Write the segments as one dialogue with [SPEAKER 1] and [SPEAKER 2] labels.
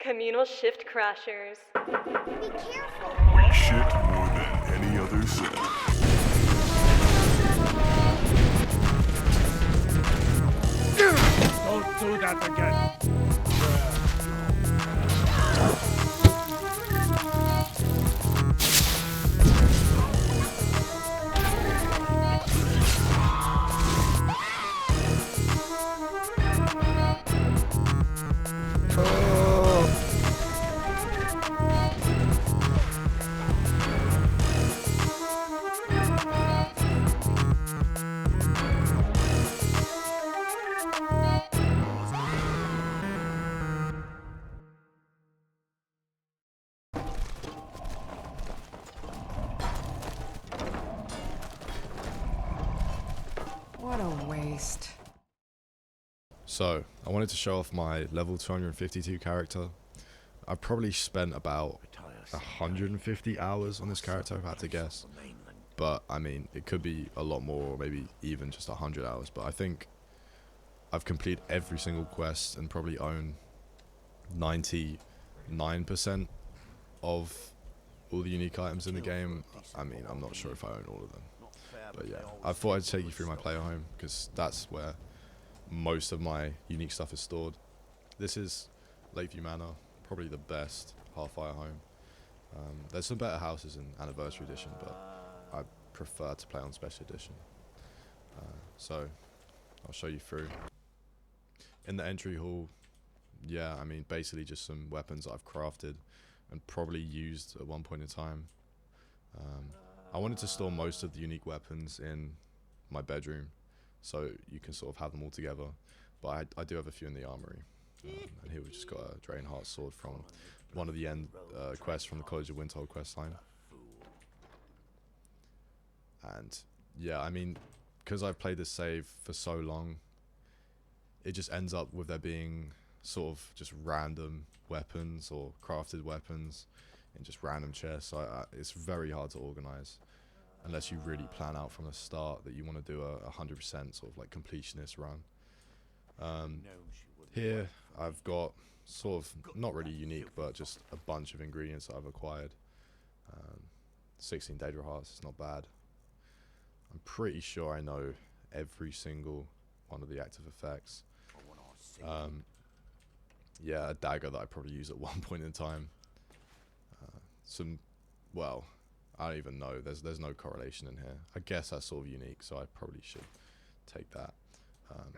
[SPEAKER 1] Communal shift crashers.
[SPEAKER 2] Be careful.
[SPEAKER 3] We shit more than any other city.
[SPEAKER 4] Don't do that again.
[SPEAKER 5] What a waste.
[SPEAKER 6] So, I wanted to show off my level 252 character. I probably spent about 150 hours on this character, if I had to guess. But, I mean, it could be a lot more, or maybe even just 100 hours. But I think I've completed every single quest and probably own 99% of all the unique items in the game. I mean, I'm not sure if I own all of them. But yeah, I thought I'd take you through my Playerhome, because that's where most of my unique stuff is stored. This is Lakeview Manor, probably the best half-fire home. There's some better houses in Anniversary Edition, but I prefer to play on Special Edition. So, I'll show you through. In the entry hall, yeah, I mean, basically just some weapons that I've crafted and probably used at one point in time. I wanted to store most of the unique weapons in my bedroom, so you can sort of have them all together. But I do have a few in the armory. And here we've just got a Draenheart sword from one of the end quests from the College of Windhold quest line. And yeah, I mean, because I've played this save for so long, it just ends up with there being sort of just random weapons or crafted weapons in just random chests. So it's very hard to organize unless you really plan out from the start that you want to do a 100% sort of like completionist run. Here I've got sort of not really unique, but just a bunch of ingredients that I've acquired. 16 Daedra hearts is not bad. I'm pretty sure I know every single one of the active effects. Yeah, a dagger that I probably use at one point in time. Well, I don't even know. There's no correlation in here. I guess that's sort of unique, so I probably should take that.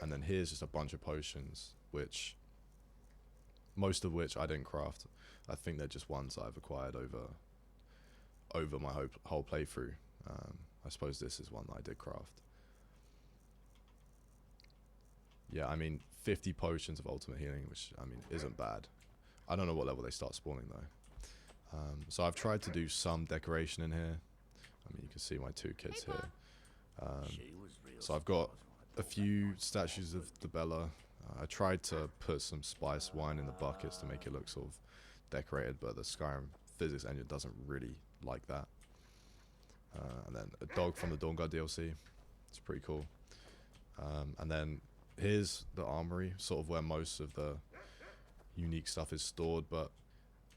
[SPEAKER 6] And then here's just a bunch of potions, most of which I didn't craft. I think they're just ones that I've acquired over my whole playthrough. I suppose this is one that I did craft. Yeah, I mean, 50 potions of ultimate healing, which, I mean, isn't bad. I don't know what level they start spawning, though. So I've tried to do some decoration in here. I mean, you can see my two kids here. So I've got a few statues of the Bella. I tried to put some spiced wine in the buckets to make it look sort of decorated, but the Skyrim physics engine doesn't really like that. And then a dog from the Dawnguard DLC. It's pretty cool. And then here's the armory, sort of where most of the unique stuff is stored, but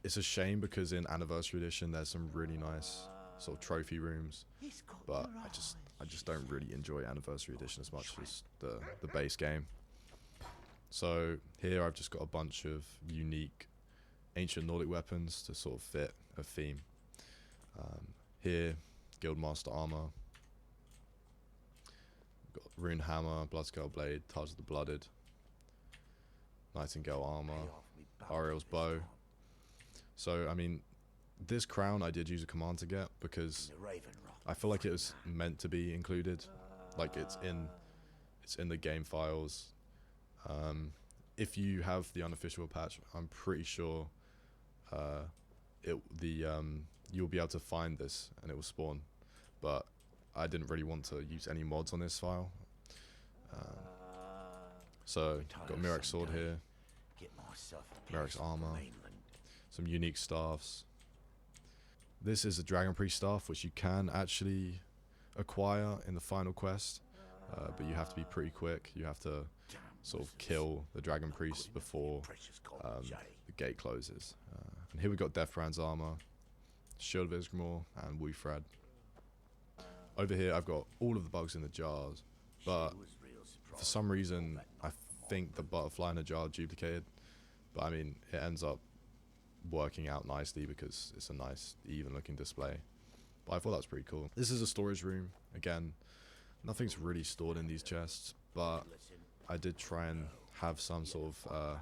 [SPEAKER 6] it's a shame because in Anniversary Edition there's some really nice sort of trophy rooms, but I just don't really enjoy Anniversary Edition as much as the base game. So here I've just got a bunch of unique ancient Nordic weapons to sort of fit a theme. Here, Guildmaster armor, got Rune Hammer, Bloodscale Blade, Taj of the Blooded, Nightingale armor, Ariel's bow. So, I mean, this crown I did use a command to get because I feel like it was meant to be included. Like it's in the game files. If you have the unofficial patch, I'm pretty sure you'll be able to find this and it will spawn. But I didn't really want to use any mods on this file. So, got Mirak's sword here, Mirak's armor, some unique staffs. This is a Dragon Priest staff, which you can actually acquire in the final quest, but you have to be pretty quick. You have to sort of kill the Dragon Priest before the gate closes. And here we've got Deathbrand's armor, Shield of Isgramor, and Wufred. Over here I've got all of the bugs in the jars, but for some reason I think the butterfly in the jar duplicated. But I mean, it ends up working out nicely because it's a nice, even looking display. But I thought that was pretty cool. This is a storage room. Again, nothing's really stored in these chests, but I did try and have some sort of...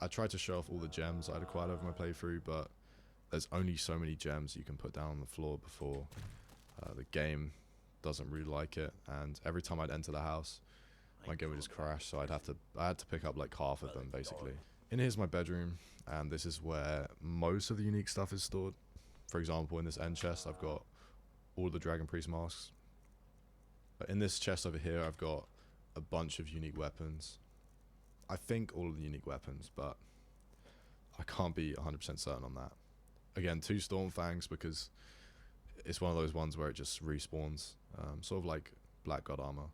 [SPEAKER 6] I tried to show off all the gems I'd acquired over my playthrough, but there's only so many gems you can put down on the floor before the game doesn't really like it. And every time I'd enter the house, my game would just crash, so I had to pick up like half of them basically. In here's my bedroom, and this is where most of the unique stuff is stored. For example, in this end chest I've got all the Dragon Priest masks. But in this chest over here I've got a bunch of unique weapons. I think all of the unique weapons, but I can't be 100% certain on that. Again, 2 Stormfangs because it's one of those ones where it just respawns, sort of like Black God armor,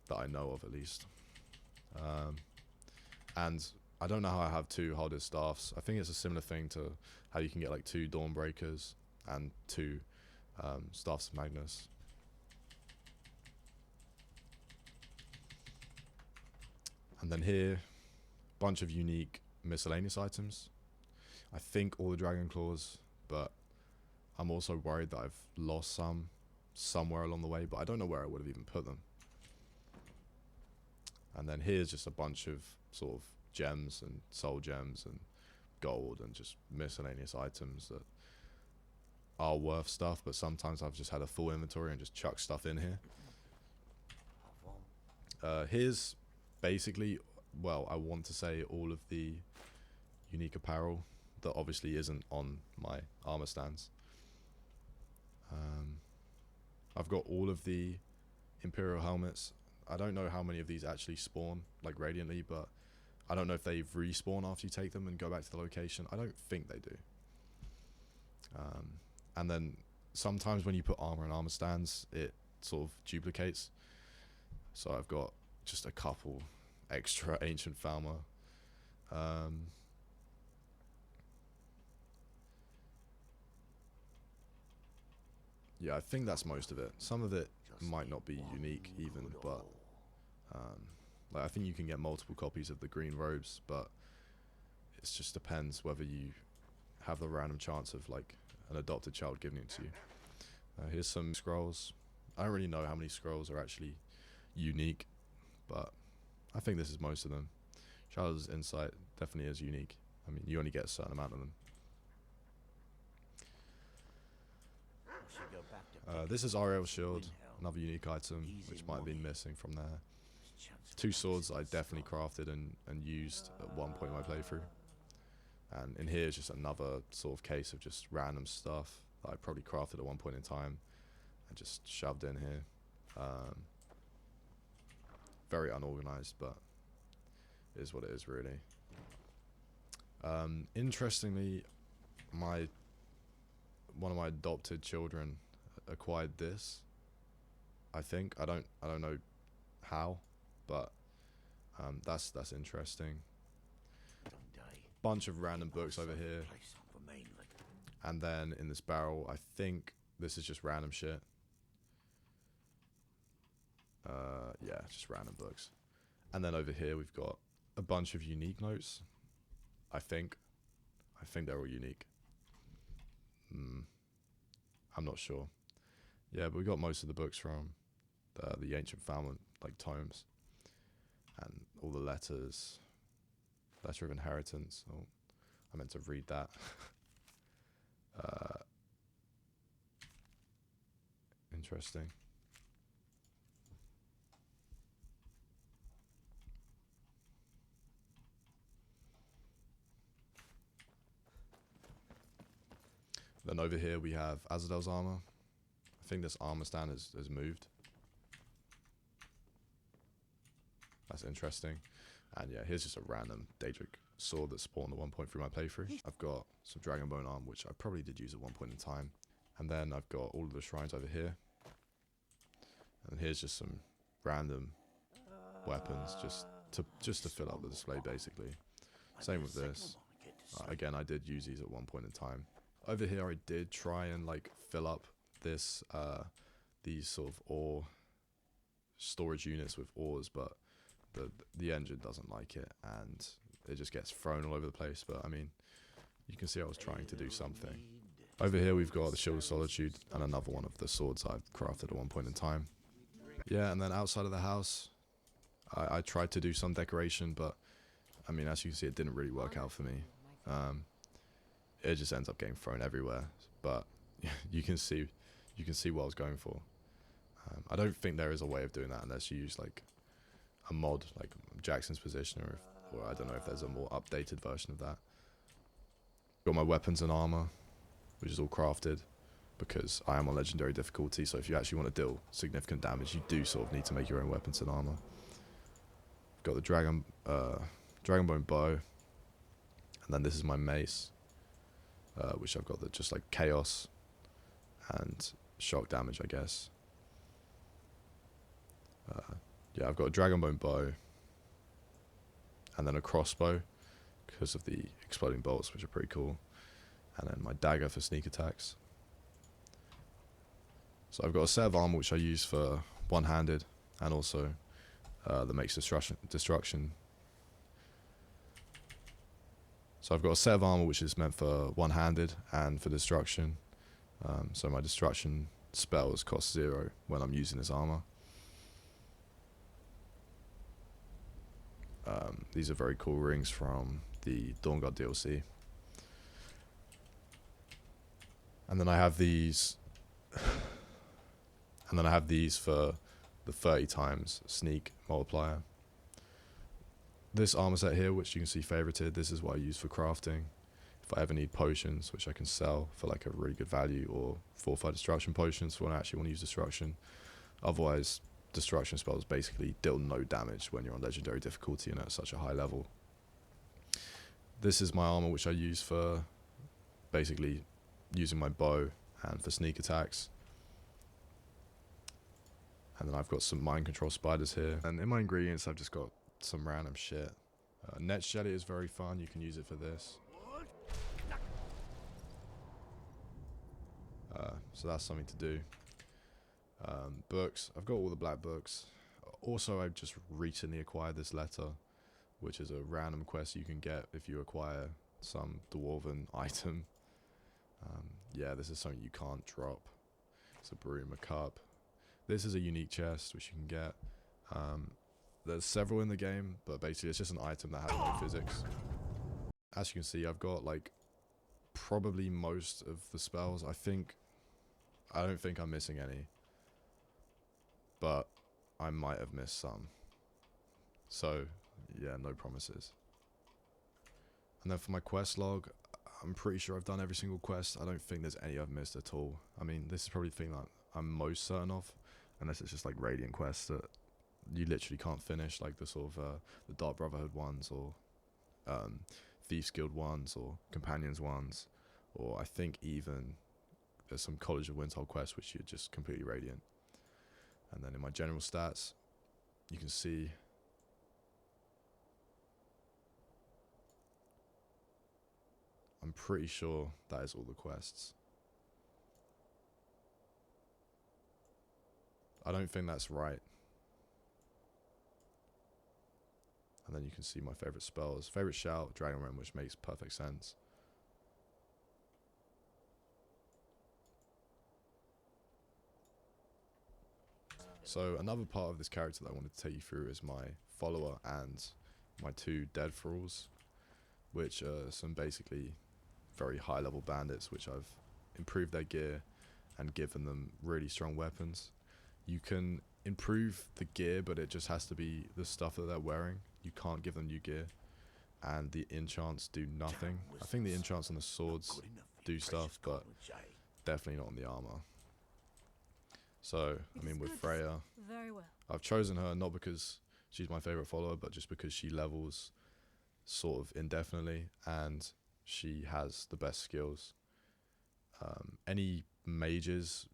[SPEAKER 6] that I know of at least. And I don't know how I have 2 Holded Staffs. I think it's a similar thing to how you can get like 2 Dawnbreakers and 2 Staffs of Magnus. And then here, bunch of unique miscellaneous items. I think all the Dragon Claws, but I'm also worried that I've lost some somewhere along the way, but I don't know where I would have even put them. And then here's just a bunch of sort of gems and soul gems and gold and just miscellaneous items that are worth stuff, but sometimes I've just had a full inventory and just chucked stuff in here. Here's basically, well, I want to say all of the unique apparel that obviously isn't on my armor stands. I've got all of the Imperial helmets. I don't know how many of these actually spawn, like radiantly, but I don't know if they respawn after you take them and go back to the location. I don't think they do. And then sometimes when you put armor in armor stands, it sort of duplicates. So I've got just a couple extra Ancient Falmer. Yeah, I think that's most of it. Some of it might not be unique even, but like I think you can get multiple copies of the green robes, but it just depends whether you have the random chance of like an adopted child giving it to you. Here's some scrolls. I don't really know how many scrolls are actually unique, but I think this is most of them. Child's Insight definitely is unique. I mean, you only get a certain amount of them. This is Ariel's Shield, another unique item, which might have been missing from there. 2 swords I definitely crafted and used at one point in my playthrough. And in here is just another sort of case of just random stuff that I probably crafted at one point in time and just shoved in here. Very unorganized, but it is what it is, really. Interestingly, one of my adopted children acquired this. I think I don't know how, but that's interesting. Bunch of random books over here, and then in this barrel, I think this is just random shit. Yeah, just random books. And then over here we've got a bunch of unique notes. I think they're all unique. I'm not sure. Yeah, but we got most of the books from the Ancient Falmer, like tomes, and all the letters. Letter of Inheritance. Oh, I meant to read that. Interesting. Then over here we have Azadel's armor. I think this armor stand has moved. That's interesting. And yeah, here's just a random Daedric sword that spawned at one point through my playthrough. I've got some Dragonbone arm, which I probably did use at one point in time. And then I've got all of the shrines over here. And here's just some random weapons just to fill up the display, basically. Same with this. Again, I did use these at one point in time. Over here, I did try and like fill up this these sort of ore storage units with ores, but the engine doesn't like it, and it just gets thrown all over the place. But I mean, you can see I was trying to do something. Over here, we've got the Shield of Solitude and another one of the swords I've crafted at one point in time. Yeah, and then outside of the house, I tried to do some decoration, but I mean, as you can see, it didn't really work out for me. It just ends up getting thrown everywhere. But you can see what I was going for. I don't think there is a way of doing that unless you use like a mod, like Jackson's Positioner, or I don't know if there's a more updated version of that. Got my weapons and armor, which is all crafted, because I am on legendary difficulty. So if you actually want to deal significant damage, you do sort of need to make your own weapons and armor. Got the Dragonbone bow, and then this is my mace, which I've got just like chaos and shock damage, I guess. Yeah, I've got a Dragonbone bow, and then a crossbow because of the exploding bolts, which are pretty cool, and then my dagger for sneak attacks. So I've got a set of armor which I use for one-handed, and also that makes destruction. So I've got a set of armor which is meant for one-handed and for destruction. So my destruction spells cost 0 when I'm using this armor. These are very cool rings from the Dawnguard DLC. And then I have these for the 30 times sneak multiplier. This armor set here, which you can see favorited, this is what I use for crafting. If I ever need potions, which I can sell for like a really good value, or fortified destruction potions for when I actually want to use destruction. Otherwise, destruction spells basically deal no damage when you're on legendary difficulty and at such a high level. This is my armor which I use for basically using my bow and for sneak attacks. And then I've got some mind control spiders here. And in my ingredients, I've just got some random shit. Net jelly is very fun. You can use it for this. So that's something to do. Books. I've got all the black books. Also, I've just recently acquired this letter, which is a random quest you can get if you acquire some dwarven item. Yeah, this is something you can't drop. It's a broom, a cup. This is a unique chest which you can get. There's several in the game, but basically it's just an item that has no physics. As you can see, I've got like probably most of the spells. I don't think I'm missing any, but I might have missed some. So yeah, no promises. And then for my quest log, I'm pretty sure I've done every single quest. I don't think there's any I've missed at all. I mean, this is probably the thing that I'm most certain of, unless it's just like Radiant quests that you literally can't finish, like the sort of the Dark Brotherhood ones, or Thieves Guild ones, or Companions ones, or I think even there's some College of Windhold quests which you're just completely Radiant. And then in my general stats, you can see I'm pretty sure that is all the quests. I don't think that's right. And then you can see my favorite spells. Favorite shout, Dragon Realm, which makes perfect sense. So another part of this character that I wanted to take you through is my follower and my 2 dead thralls, which are some basically very high level bandits which I've improved their gear and given them really strong weapons. You can improve the gear, but it just has to be the stuff that they're wearing. You can't give them new gear, and the enchants do nothing. I think the enchants on the swords do stuff, but definitely not on the armor. So, I mean, with Freya,
[SPEAKER 1] Very well.
[SPEAKER 6] I've chosen her not because she's my favorite follower, but just because she levels sort of indefinitely, and she has the best skills. Any mages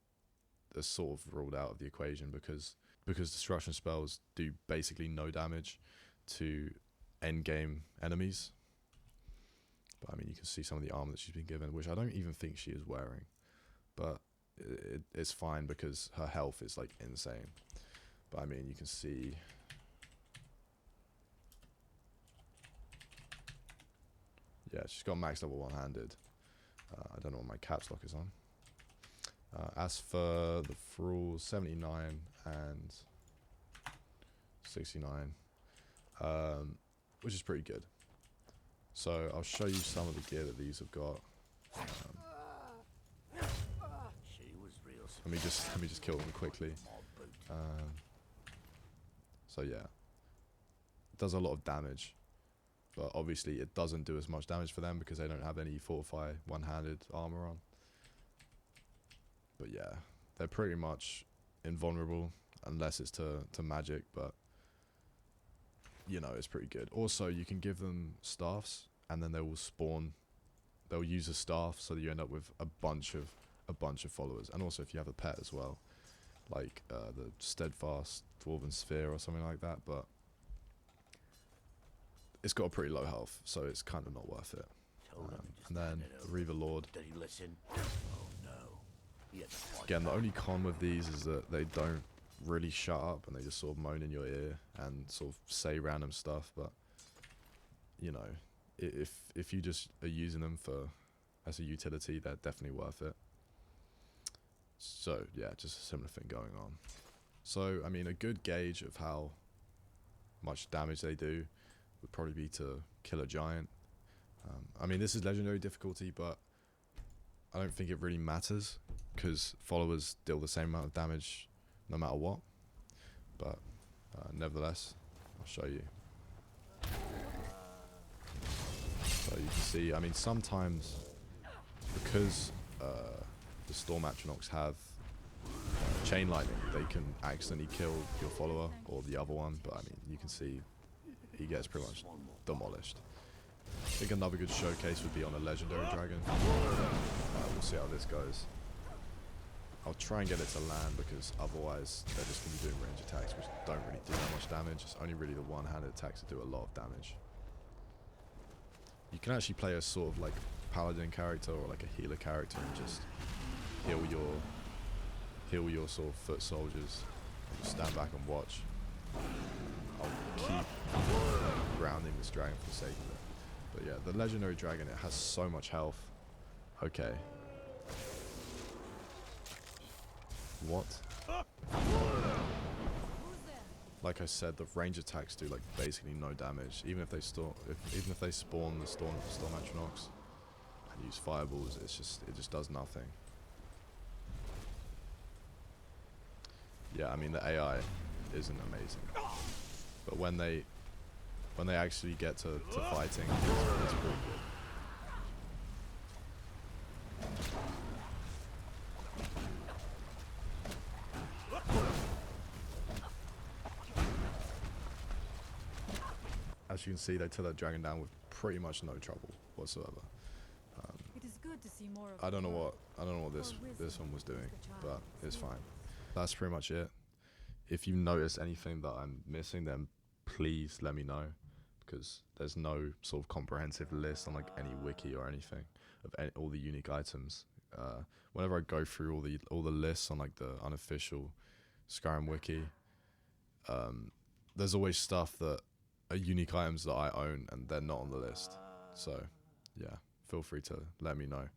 [SPEAKER 6] are sort of ruled out of the equation because destruction spells do basically no damage to endgame enemies. can see some of the armor that she's been given, which I don't even think she is wearing. But it's fine because her health is like insane. But I mean, you can see... Yeah, she's got max level one-handed. I don't know what my caps lock is on. As for the thralls, 79 and 69, which is pretty good. So I'll show you some of the gear that these have got. Let me just kill them quickly. So yeah, it does a lot of damage, but obviously it doesn't do as much damage for them because they don't have any fortify one-handed armor on. But yeah, they're pretty much invulnerable unless it's to magic, but you know, it's pretty good. Also, you can give them staffs and then they will spawn, they'll use a staff so that you end up with a bunch of followers. And also if you have a pet as well, like the steadfast dwarven sphere or something like that, but it's got a pretty low health, so it's kind of not worth it. And then the Reaver Lord.
[SPEAKER 7] Did he listen?
[SPEAKER 6] Again, the only con with these is that they don't really shut up and they just sort of moan in your ear and sort of say random stuff. But you know, if you just are using them for as a utility, they're definitely worth it. So yeah, just a similar thing going on. So I mean, a good gauge of how much damage they do would probably be to kill a giant. I mean, this is legendary difficulty, but I don't think it really matters because followers deal the same amount of damage no matter what. But nevertheless, I'll show you. So you can see, I mean, sometimes because the Storm Atronachs have chain lightning, they can accidentally kill your follower or the other one, but I mean, you can see he gets pretty much demolished. I think another good showcase would be on a legendary dragon. We'll see how this goes. I'll try and get it to land because otherwise they're just going to be doing range attacks which don't really do that much damage. It's only really the one-handed attacks that do a lot of damage. You can actually play a sort of like paladin character or like a healer character and just heal your sort of foot soldiers. And just stand back and watch. I'll keep grounding this dragon for the sake of it. But yeah, the legendary dragon, it has so much health. Okay. What? Like I said, the range attacks do like basically no damage. Even if they spawn the Storm Atronachs and use fireballs, it just does nothing. Yeah, I mean the AI isn't amazing, but when they actually get to fighting, it's pretty good. As you can see, they took that dragon down with pretty much no trouble whatsoever.
[SPEAKER 8] It is good to see more of
[SPEAKER 6] I don't know what this one was doing, but it's fine. That's pretty much it. If you notice anything that I'm missing, then please let me know, because there's no sort of comprehensive list on like any wiki or anything of all the unique items. Whenever I go through all the lists on like the unofficial Skyrim wiki, there's always stuff that are unique items that I own and they're not on the list. So yeah, feel free to let me know.